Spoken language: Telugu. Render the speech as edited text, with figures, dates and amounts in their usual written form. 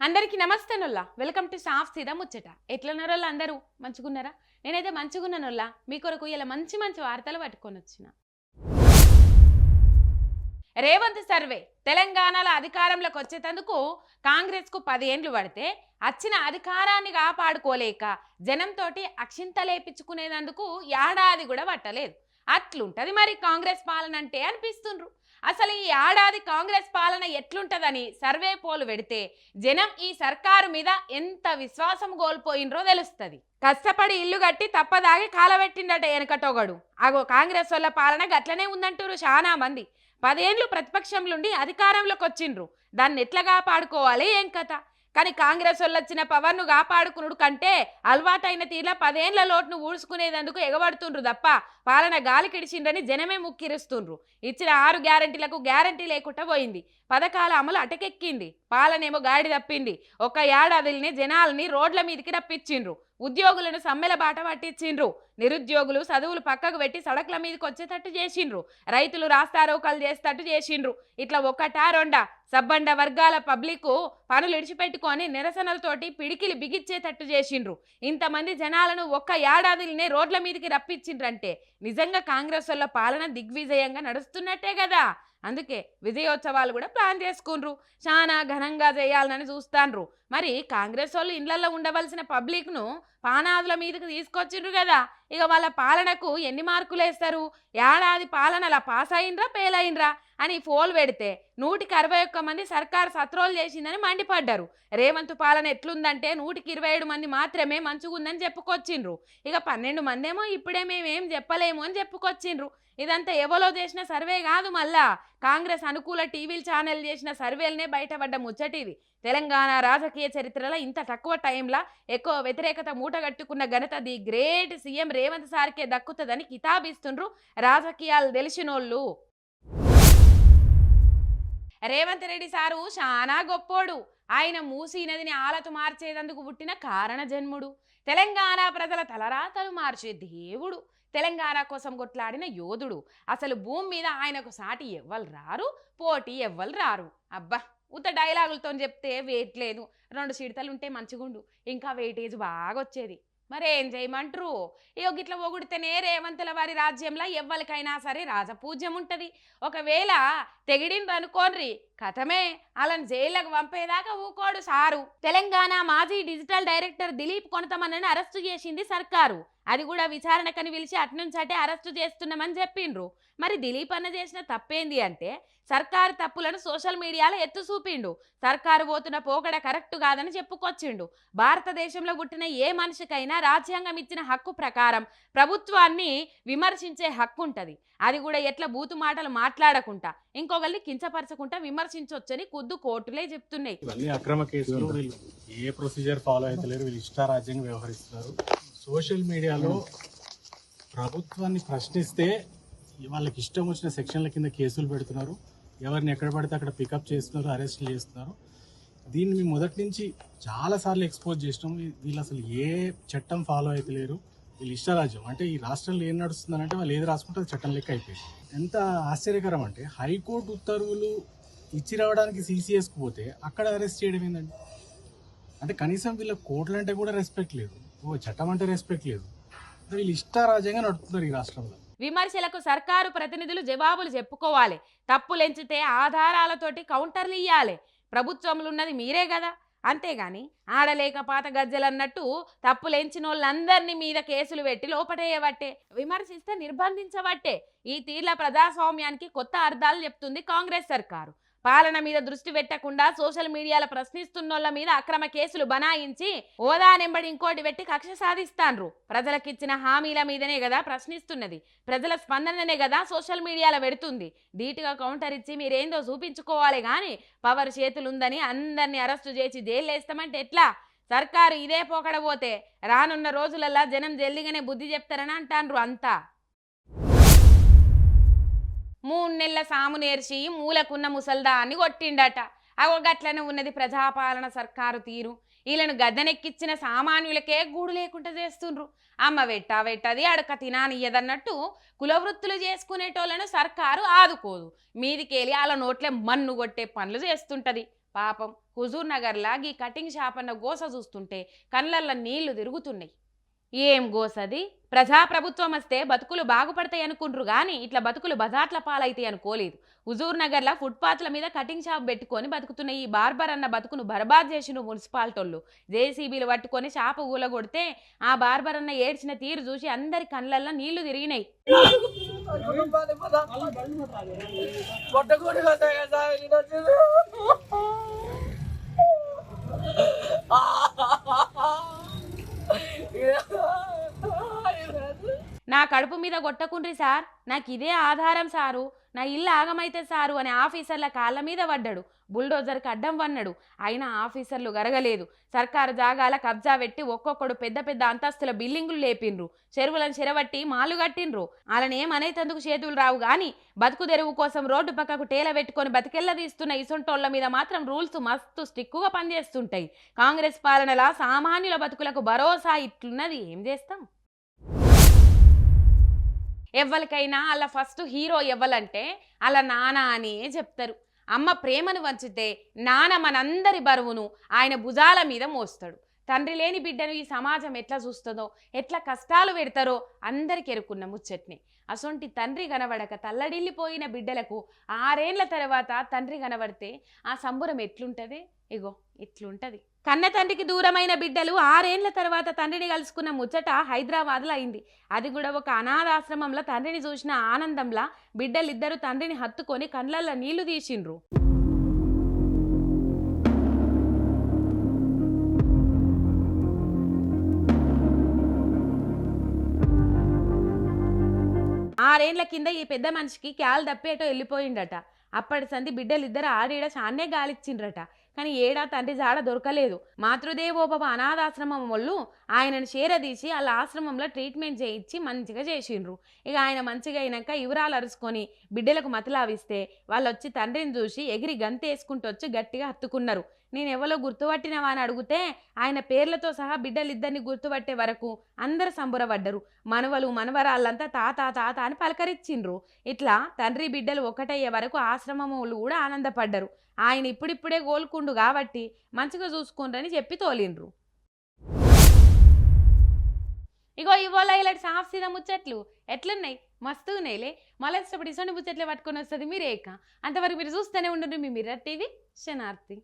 అందరికీ నమస్తే నొల్లా వెల్కమ్ టు సాఫ్ సీదా ముచ్చట. ఎట్లున్నారోళ్ళు అందరూ మంచిగున్నారా? నేనైతే మంచిగున్నానొల్లా. మీ కొరకు ఇలా మంచి మంచి వార్తలు పట్టుకొని వచ్చిన. రేవంత్ సర్వే తెలంగాణలో అధికారంలోకి వచ్చేటందుకు కాంగ్రెస్ కు 10 ఏండ్లు పడితే వచ్చిన అధికారాన్ని కాపాడుకోలేక జనంతోటి అక్షింతలేపించుకునేందుకు ఏడాది కూడా పట్టలేదు. అట్లుంటది మరి కాంగ్రెస్ పాలన అంటే అనిపిస్తుండ్రు. అసలు ఈ ఏడాది కాంగ్రెస్ పాలన ఎట్లుంటదని సర్వే పోలు పెడితే జనం ఈ సర్కారు మీద ఎంత విశ్వాసం కోల్పోయినరో తెలుస్తుంది. కష్టపడి ఇల్లు కట్టి తప్పదాగి కాలబెట్టిండట వెనకటోగడు. అగో కాంగ్రెస్ వాళ్ళ పాలన గట్లనే ఉందంటారు చాలా మంది. 10 ఏండ్లు ప్రతిపక్షంలోండి అధికారంలోకి వచ్చిండ్రు. దాన్ని ఎట్లా కాపాడుకోవాలి ఏం కథ? కానీ కాంగ్రెస్ వాళ్ళు వచ్చిన పవర్ను కాపాడుకునుడు కంటే అలవాటైన తీర్లా 10 ఏండ్ల లోటును ఊడ్చుకునేందుకు ఎగబడుతుండ్రు తప్ప పాలన గాలి కిడిచిండ్రని జనమే ముక్కిరుస్తుండ్రు. ఇచ్చిన 6 గ్యారంటీలకు గ్యారంటీ లేకుండా పోయింది. పథకాల అమలు అటకెక్కింది. పాలనేమో గాడి తప్పింది. ఒక ఏడాదిని జనాల్ని రోడ్ల మీదకి రప్పించిండ్రు. ఉద్యోగులను సమ్మెల బాట పట్టించిండ్రు. నిరుద్యోగులు చదువులు పక్కకు పెట్టి సడక్ల మీదకి వచ్చేటట్టు చేసిండ్రు. రైతులు రాస్తారోకలు చేసేటట్టు చేసిండ్రు. ఇట్లా ఒకటా రెండా సబ్బండ వర్గాల పబ్లిక్ పనులు ఇడిచిపెట్టుకొని నిరసనలతోటి పిడికిలి బిగిచ్చేటట్టు చేసిండ్రు. ఇంతమంది జనాలను ఒక్క ఏడాదినే రోడ్ల మీదకి రప్పించిండ్రంటే నిజంగా కాంగ్రెస్ వాళ్ళ పాలన దిగ్విజయంగా నడుస్తున్నట్టే కదా. అందుకే విజయోత్సవాలు కూడా ప్లాన్ చేసుకుండ్రు. చాలా ఘనంగా చేయాలని చూస్తాండ్రు. మరి కాంగ్రెస్ వాళ్ళు ఇండ్లలో ఉండవలసిన పబ్లిక్ను పానాదుల మీదకి తీసుకొచ్చిండ్రు కదా. ఇక వాళ్ళ పాలనకు ఎన్ని మార్కులు వేస్తారు? ఏడాది పాలనలా పాస్ అయినరా ఫెయిల్ అయినరా అని ఫోల్ పెడితే 161 మంది సర్కారు సత్రోలు చేసిందని మండిపడ్డారు. రేవంత్ పాలన ఎట్లుందంటే 127 మంది మాత్రమే మంచిగుందని చెప్పుకొచ్చిండ్రు. ఇక 12 మంది ఏమో ఇప్పుడే మేమేం చెప్పలేము అని చెప్పుకొచ్చిండ్రు. ఇదంతా ఎవరో చేసిన సర్వే కాదు, మళ్ళా కాంగ్రెస్ అనుకూల టీవీలు ఛానల్ చేసిన సర్వేలనే బయటపడ్డ ముచ్చటిది. తెలంగాణ రాజకీయ చరిత్రలో ఇంత తక్కువ టైంలో ఎక్కువ వ్యతిరేకత మూటగట్టుకున్న ఘనత ది గ్రేట్ సీఎం రేవంత్ సార్కే దక్కుతుందని కితాబిస్తుండ్రు రాజకీయాలు తెలిసినోళ్ళు. రేవంత్ రెడ్డి సారు చాలా గొప్పోడు. ఆయన మూసీ నదిని ఆలతు మార్చేందుకు పుట్టిన కారణ జన్ముడు. తెలంగాణ ప్రజల తలరాతలు మార్చే దేవుడు. తెలంగాణ కోసం కొట్లాడిన యోధుడు. అసలు భూమి మీద ఆయనకు సాటి ఎవ్వరు రారు, పోటీ ఎవ్వరు రారు. అబ్బా ఉత్త డైలాగులతో చెప్తే వెయిట్ లేదు. 2 చిడతలుంటే మంచిగుండు, ఇంకా వెయిటేజ్ బాగా వచ్చేది. మరేం చేయమంటారు? గిట్ల పొగుడితేనే రేవంతుల వారి రాజ్యంలో ఎవ్వరికైనా సరే రాజపూజ్యం ఉంటుంది. ఒకవేళ తెగిడింది అనుకోన్రి కథమే, అలాని జైళ్ళకు పంపేదాకా ఊకోడు సారు. తెలంగాణ మాజీ డిజిటల్ డైరెక్టర్ దిలీప్ కొంతమందిని అరెస్టు చేసింది సర్కారు. అది కూడా విచారణకని పిలిచి అట్నుంచి అటే అరెస్టు చేస్తున్నామని చెప్పిండ్రు. మరి దిలీప్ అన్న చేసిన తప్పేంది అంటే సర్కారు తప్పులను సోషల్ మీడియాలో ఎత్తు చూపిండు. సర్కారు పోతున్న పోకడ కరెక్ట్ కాదని చెప్పుకొచ్చిండు. భారతదేశంలో పుట్టిన ఏ మనిషికైనా రాజ్యాంగం ఇచ్చిన హక్కు ప్రకారం ప్రభుత్వాన్ని విమర్శించే హక్కు ఉంటుంది. అది కూడా ఎట్లా బూతు మాటలు మాట్లాడకుండా ఇంకొకరిని కించపరచకుండా విమర్శించొచ్చని కొద్దు కోర్టులే చెప్తున్నాయి. ఇవన్నీ అక్రమ కేసులు. వీళ్ళు ఏ ప్రొసీజర్ ఫాలో అవుతలేరు, వీళ్ళు ఇష్టారాజ్యంగా వ్యవహరిస్తున్నారు. సోషల్ మీడియాలో ప్రభుత్వాన్ని ప్రశ్నిస్తే వాళ్ళకి ఇష్టం వచ్చిన సెక్షన్ల కింద కేసులు పెడుతున్నారు. ఎవరిని ఎక్కడ పడితే అక్కడ పికప్ చేస్తున్నారు, అరెస్టులు చేస్తున్నారు. దీన్ని మేము మొదటి నుంచి చాలాసార్లు ఎక్స్పోజ్ చేసినాం. వీళ్ళు అసలు ఏ చట్టం ఫాలో అవుతలేరు. వీళ్ళు ఇష్టరాజ్యం అంటే ఈ రాష్ట్రంలో ఏం నడుస్తుందంటే వాళ్ళు ఏది రాసుకుంటే అది చట్టం లెక్క అయిపోయింది. ఎంత ఆశ్చర్యకరం అంటే హైకోర్టు ఉత్తర్వులు ఇచ్చి రావడానికి సిసిఎస్కు పోతే అక్కడ అరెస్ట్ చేయడం ఏంటంటే, అంటే కనీసం వీళ్ళ కోర్టులు అంటే కూడా రెస్పెక్ట్ లేదు, చట్టం అంటే రెస్పెక్ట్ లేదు. వీళ్ళు ఇష్టారాజ్యంగా నడుపుతున్నారు ఈ రాష్ట్రంలో. విమర్శలకు సర్కారు ప్రతినిధులు జవాబులు చెప్పుకోవాలి. తప్పులెంచితే ఆధారాలతోటి కౌంటర్లు ఇయ్యాలి. ప్రభుత్వంలో ఉన్నది మీరే కదా. అంతేగాని ఆడలేక పాత గజ్జలన్నట్టు తప్పులెంచిన వాళ్ళందరినీ మీద కేసులు పెట్టి లోపటేయబట్టే, విమర్శిస్తే నిర్బంధించబట్టే. ఈ తీర్ల ప్రజాస్వామ్యానికి కొత్త అర్థాలు చెప్తుంది కాంగ్రెస్ సర్కారు. పాలన మీద దృష్టి పెట్టకుండా సోషల్ మీడియాలో ప్రశ్నిస్తున్నోళ్ళ మీద అక్రమ కేసులు బనాయించి హోదా నెంబడి ఇంకోటి పెట్టి కక్ష సాధిస్తాండ్రు. ప్రజలకిచ్చిన హామీల మీదనే కదా ప్రశ్నిస్తున్నది. ప్రజల స్పందననే కదా సోషల్ మీడియాలో పెడుతుంది. ధీటుగా కౌంటర్ ఇచ్చి మీరేందో చూపించుకోవాలి కానీ పవర్ చేతులుందని అందరినీ అరెస్టు చేసి జైలు వేస్తామంటే ఎట్లా? సర్కారు ఇదే పోకడపోతే రానున్న రోజులల్లా జనం జల్దిగానే బుద్ధి చెప్తారని అంటాండ్రు అంతా. 3 నెలల సాము నేర్చి మూలకున్న ముసల్దాన్ని కొట్టిండట. అగో గట్లనే ఉన్నది ప్రజాపాలన సర్కారు తీరు. వీళ్ళను గద్దెనెక్కిచ్చిన సామాన్యులకే గూడు లేకుండా చేస్తుండ్రు. అమ్మ వెట్టది అడక తినానియ్యదన్నట్టు కులవృత్తులు చేసుకునేటోళ్లను సర్కారు ఆదుకోదు. మీదికెళ్ళి వాళ్ళ నోట్లే మన్ను కొట్టే పనులు చేస్తుంటది. పాపం హుజూర్ నగర్లా ఈ కటింగ్ షాప్ అన్న గోస చూస్తుంటే కళ్ళల్లో నీళ్లు తిరుగుతున్నాయి. ఏం గోసది? ప్రజాప్రభుత్వం వస్తే బతుకులు బాగుపడతాయి అనుకుంటారు కానీ ఇట్లా బతుకులు బజార్ల పాలైతాయి అనుకోలేదు. హుజూర్ నగర్లో ఫుట్పాత్ల మీద కటింగ్ షాప్ పెట్టుకొని బతుకుతున్న ఈ బార్బర్ అన్న బతుకును బర్బాద్ చేసిన మున్సిపాలిటోళ్ళు జేసీబీలు పట్టుకొని షాపు ఊలగొడితే ఆ బార్బర్ అన్న ఏడ్చిన తీరు చూసి అందరి కళ్ళల్లో నీళ్లు తిరిగినాయి. నా కడుపు మీద కొట్టకుండ్రి సార్, నాకు ఇదే ఆధారం సారు, నా ఇల్లు ఆగమైతే సారు అని ఆఫీసర్ల కాళ్ళ మీద పడ్డాడు. బుల్డోజర్కి అడ్డం వన్నాడు. అయినా ఆఫీసర్లు గరగలేదు. సర్కారు జాగాల కబ్జా పెట్టి ఒక్కొక్కడు పెద్ద పెద్ద అంతస్తుల బిల్డింగులు లేపిండ్రు, చెరువులను చెరవట్టి మాలు కట్టిండ్రు. వాళ్ళనేమనేతందుకు చేతులు రావు గాని బతుకు తెరువు కోసం రోడ్డు పక్కకు టేల పెట్టుకొని బతికెళ్ళ తీస్తున్న ఇసొంటోళ్ల మీద మాత్రం రూల్స్ మస్తు స్ట్రిక్కుగా పనిచేస్తుంటాయి. కాంగ్రెస్ పాలనలా సామాన్యుల బతుకులకు భరోసా ఇట్లున్నది, ఏం చేస్తాం? ఎవ్వరికైనా అలా ఫస్ట్ హీరో ఎవ్వలంటే అలా నాన్న అనే చెప్తారు. అమ్మ ప్రేమను వంచితే నాన్న మనందరి బరువును ఆయన భుజాల మీద మోస్తాడు. తండ్రి లేని బిడ్డను ఈ సమాజం ఎట్లా చూస్తుందో, ఎట్లా కష్టాలు పెడతారో అందరికి ఎరుకున్న ముచ్చట్నే. అసొంటి తండ్రి కనబడక తల్లడిల్లిపోయిన బిడ్డలకు 6 ఏళ్ల తర్వాత తండ్రి కనబడితే ఆ సంబురం ఎట్లుంటది? ఇగో ఇట్లుంటది. కన్న తండ్రికి దూరమైన బిడ్డలు 6 ఏళ్ల తర్వాత తండ్రిని కలుసుకున్న ముచ్చట హైదరాబాద్లో అయింది. అది కూడా ఒక అనాథాశ్రమంలో తండ్రిని చూసిన ఆనందంలా బిడ్డలిద్దరూ తండ్రిని హత్తుకొని కళ్ళల్లో నీళ్లు తీసిండ్రు. ఆరేండ్ల కింద ఈ పెద్ద మనిషికి క్యాల్ దప్పేటో వెళ్ళిపోయిండట. అప్పటి సంది బిడ్డలిద్దరు ఆడేడ చాన్నే గాలిచ్చిండ్రట. కానీ ఏడా తండ్రి జాడ దొరకలేదు. మాతృదేవోభవ అనాథాశ్రమం వాళ్ళు ఆయనను చేరదీసి వాళ్ళ ఆశ్రమంలో ట్రీట్మెంట్ చేయించి మంచిగా చేసిండ్రు. ఇక ఆయన మంచిగా అయినాక వివరాలు అరుచుకొని బిడ్డలకు మతలావిస్తే వాళ్ళు వచ్చి తండ్రిని చూసి ఎగిరి గంతేసుకుంటూ వచ్చి గట్టిగా హత్తుకున్నారు. నేను ఎవరో గుర్తుపట్టినవా అని అడిగితే ఆయన పేర్లతో సహా బిడ్డలిద్దరిని గుర్తుపట్టే వరకు అందరు సంబరపడ్డరు. మనవలు మనవరాళ్ళంతా తాత తాత అని పలకరించిండ్రు. ఇట్లా తండ్రి బిడ్డలు ఒకటయ్యే వరకు ఆశ్రమములు కూడా ఆనందపడ్డరు. ఆయన ఇప్పుడిప్పుడే గోల్కుండు కాబట్టి మంచిగా చూసుకుండ్రని చెప్పి తోలిండ్రు. ఇగో ఇవాళ ఇలాంటి సాఫ్సీద ముచ్చట్లు ఎట్లున్నాయి? మస్తు ఉన్నాయిలే. మళ్ళీ ఇష్టపడి ఇసొంటి ముచ్చట్లు పట్టుకొని వస్తుంది మీరేక. అంతవరకు మీరు చూస్తూనే ఉండండి మీ మిర్రర్ టీవీ శనార్థి.